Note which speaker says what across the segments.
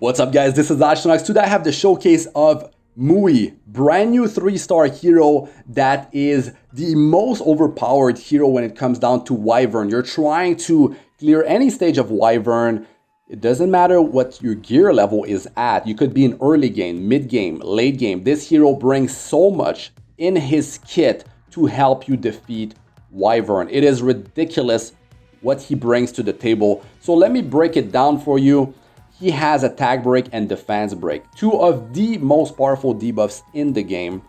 Speaker 1: What's up guys, this is Astranox. Today I have the showcase of Muwi, brand new 3-star hero that is the most overpowered hero when it comes down to Wyvern. You're trying to clear any stage of Wyvern. It doesn't matter what your gear level is at. You could be in early game, mid game, late game. This hero brings so much in his kit to help you defeat Wyvern. It is ridiculous what he brings to the table. So let me break it down for you. He has attack break and defense break, two of the most powerful debuffs in the game,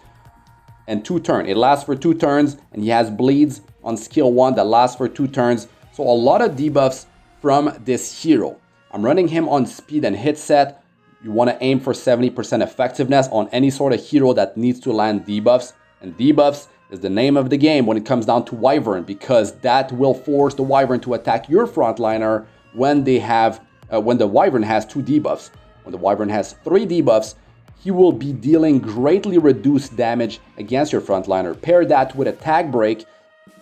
Speaker 1: and 2 turns. It lasts for 2 turns, and he has bleeds on skill 1 that lasts for 2 turns. So a lot of debuffs from this hero. I'm running him on speed and hit set. You want to aim for 70% effectiveness on any sort of hero that needs to land debuffs, and debuffs is the name of the game when it comes down to Wyvern, because that will force the Wyvern to attack your frontliner when they have when the Wyvern has 2 debuffs. When the Wyvern has 3 debuffs, he will be dealing greatly reduced damage against your frontliner. Pair that with attack break,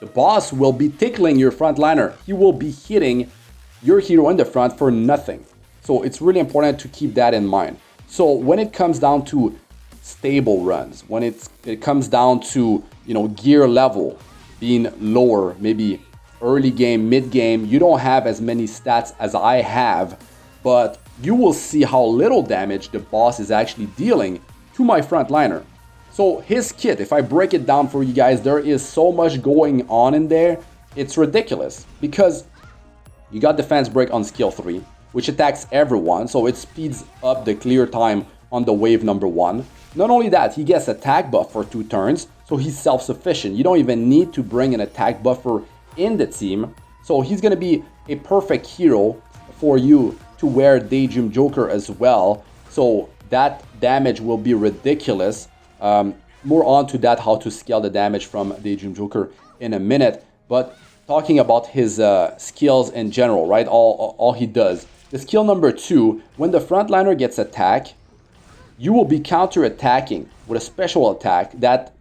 Speaker 1: the boss will be tickling your frontliner. He will be hitting your hero in the front for nothing. So it's really important to keep that in mind. So when it comes down to stable runs, when it comes down to, gear level being lower, maybe early game, mid game, you don't have as many stats as I have, but you will see how little damage the boss is actually dealing to my frontliner. So his kit, if I break it down for you guys, there is so much going on in there. It's ridiculous because you got defense break on skill 3, which attacks everyone, so it speeds up the clear time on the wave number 1. Not only that, he gets attack buff for 2 turns, so he's self-sufficient. You don't even need to bring an attack buffer in the team. So he's going to be a perfect hero for you to wear Daydream Joker as well. So that damage will be ridiculous. More on to that, how to scale the damage from Daydream Joker in a minute. But talking about his skills in general, right? All he does. The skill number 2, when the frontliner gets attacked, you will be counter-attacking with a special attack that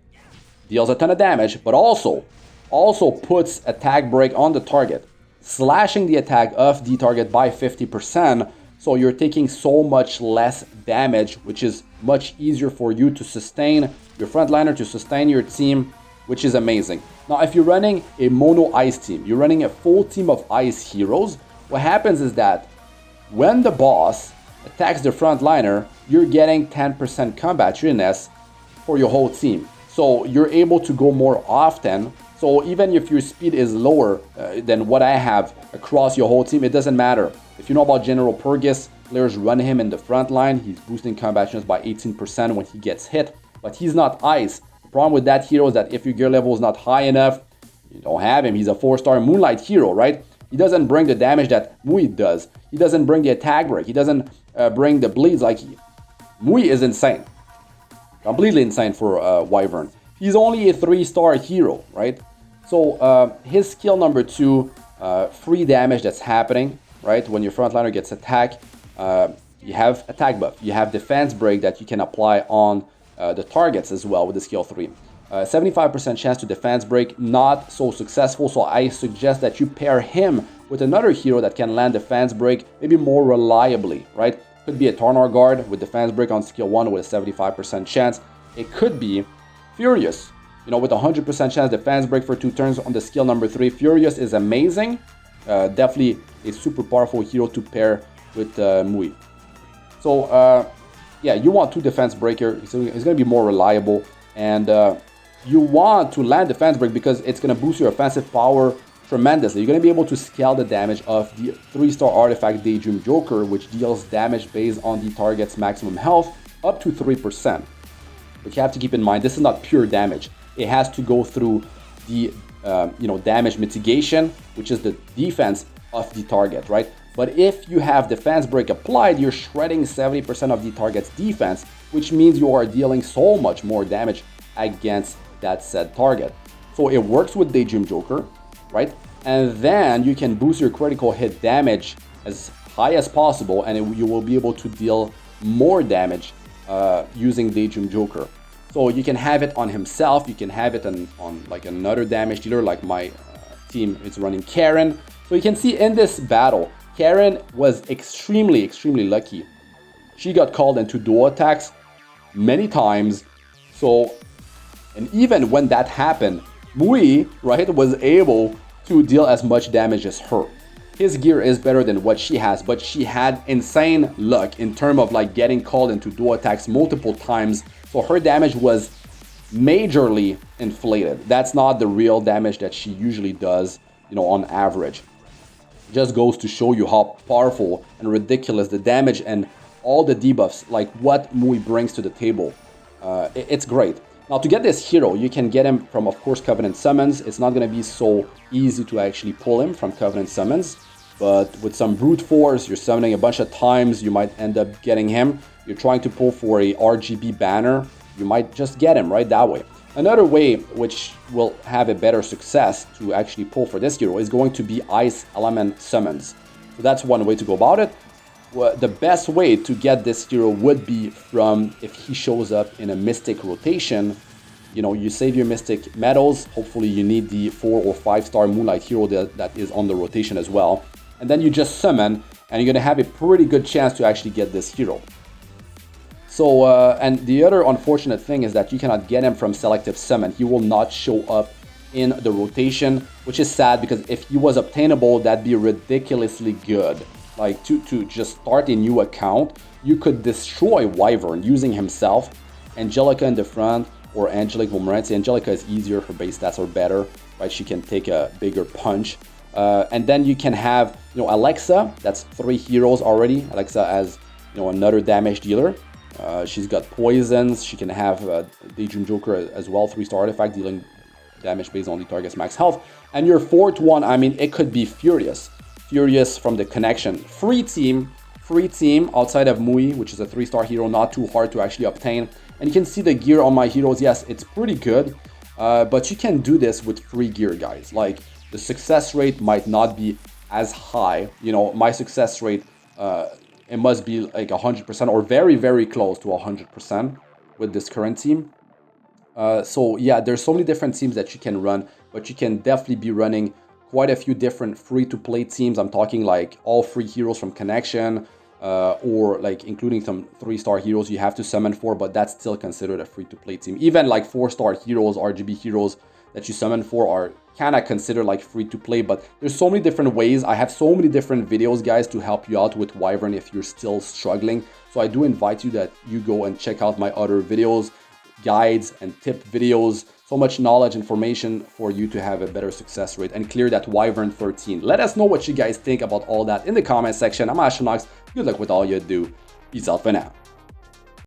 Speaker 1: deals a ton of damage, but also puts attack break on the target, slashing the attack of the target by 50%. So you're taking so much less damage, which is much easier for you to sustain your frontliner, to sustain your team, which is amazing. Now, if you're running a mono ice team, you're running a full team of ice heroes, what happens is that when the boss attacks the frontliner, you're getting 10% combat readiness for your whole team. So you're able to go more often. So even if your speed is lower than what I have across your whole team, it doesn't matter. If you know about General Purgus, players run him in the front line. He's boosting combat chance by 18% when he gets hit, but he's not ice. The problem with that hero is that if your gear level is not high enough, you don't have him. He's a 4-star Moonlight hero, right? He doesn't bring the damage that Muwi does. He doesn't bring the attack break. He doesn't bring the bleeds like Muwi is insane. Completely insane for Wyvern. He's only a 3-star hero, right? So his skill number 2, free damage that's happening, right? When your frontliner gets attacked, you have attack buff. You have defense break that you can apply on the targets as well with the skill 3. 75% chance to defense break, not so successful. So I suggest that you pair him with another hero that can land defense break maybe more reliably, right? Could be a Tarnar Guard with defense break on skill 1 with a 75% chance. It could be Furious, with a 100% chance defense break for 2 turns on the skill number 3. Furious is amazing. Definitely a super powerful hero to pair with Muwi. So yeah, you want 2 defense breaker. It's going to be more reliable, and you want to land defense break because it's going to boost your offensive power tremendously. You're going to be able to scale the damage of the 3-star artifact Daydream Joker, which deals damage based on the target's maximum health up to 3%. But you have to keep in mind, this is not pure damage. It has to go through the damage mitigation, which is the defense of the target, right? But if you have defense break applied, you're shredding 70% of the target's defense, which means you are dealing so much more damage against that said target. So it works with Daydream Joker, right? And then you can boost your critical hit damage as high as possible, and you will be able to deal more damage using Daydream Joker. So you can have it on himself, you can have it on like another damage dealer, like my team is running Karen. So you can see in this battle, Karen was extremely lucky She got called into duo attacks many times. So, and even when that happened, Muwi, right, was able to deal as much damage as her. His gear is better than what she has, but she had insane luck in terms of like getting called into duo attacks multiple times. So her damage was majorly inflated. That's not the real damage that she usually does, you know, on average. It just goes to show you how powerful and ridiculous the damage and all the debuffs, like what Muwi brings to the table. It's great. Now, to get this hero, you can get him from, of course, Covenant Summons. It's not going to be so easy to actually pull him from Covenant Summons, but with some brute force, you're summoning a bunch of times, you might end up getting him. You're trying to pull for a RGB banner, you might just get him right that way. Another way which will have a better success to actually pull for this hero is going to be Ice Element Summons. So that's one way to go about it. Well, the best way to get this hero would be from if he shows up in a Mystic rotation. You know, you save your Mystic medals. Hopefully you need the 4 or 5 star Moonlight hero that is on the rotation as well. And then you just summon, and you're going to have a pretty good chance to actually get this hero. So, and the other unfortunate thing is that you cannot get him from Selective Summon. He will not show up in the rotation, which is sad because if he was obtainable, that'd be ridiculously good. Like, to just start a new account, you could destroy Wyvern using himself, Angelica in the front, or Angelic Montmorency. Angelica is easier, her base stats are better, right? She can take a bigger punch. And then you can have, you know, Alexa, that's 3 heroes already. Alexa as, you know, another damage dealer. She's got poisons, she can have Daydream Joker as well, 3-star artifact, dealing damage based on the target's max health. And your 4th one, I mean, it could be Furious. Furious from the connection. Free team outside of Muwi, which is a 3-star hero, not too hard to actually obtain. And you can see the gear on my heroes. Yes, it's pretty good, but you can do this with free gear, guys. Like, the success rate might not be as high. You know, my success rate, it must be like 100% or very, very close to 100% with this current team. So yeah, there's so many different teams that you can run, but you can definitely be running quite a few different free-to-play teams. I'm talking like all free heroes from Connection, or like including some 3-star heroes you have to summon for, but that's still considered a free-to-play team. Even like 4-star heroes, RGB heroes that you summon for are kind of considered like free-to-play, but there's so many different ways. I have so many different videos, guys, to help you out with Wyvern if you're still struggling. So I do invite you that you go and check out my other videos, guides and tip videos. So much knowledge, information for you to have a better success rate and clear that Wyvern 13. Let us know what you guys think about all that in the comment section. I'm Astranox. Good luck with all you do. Peace out for now.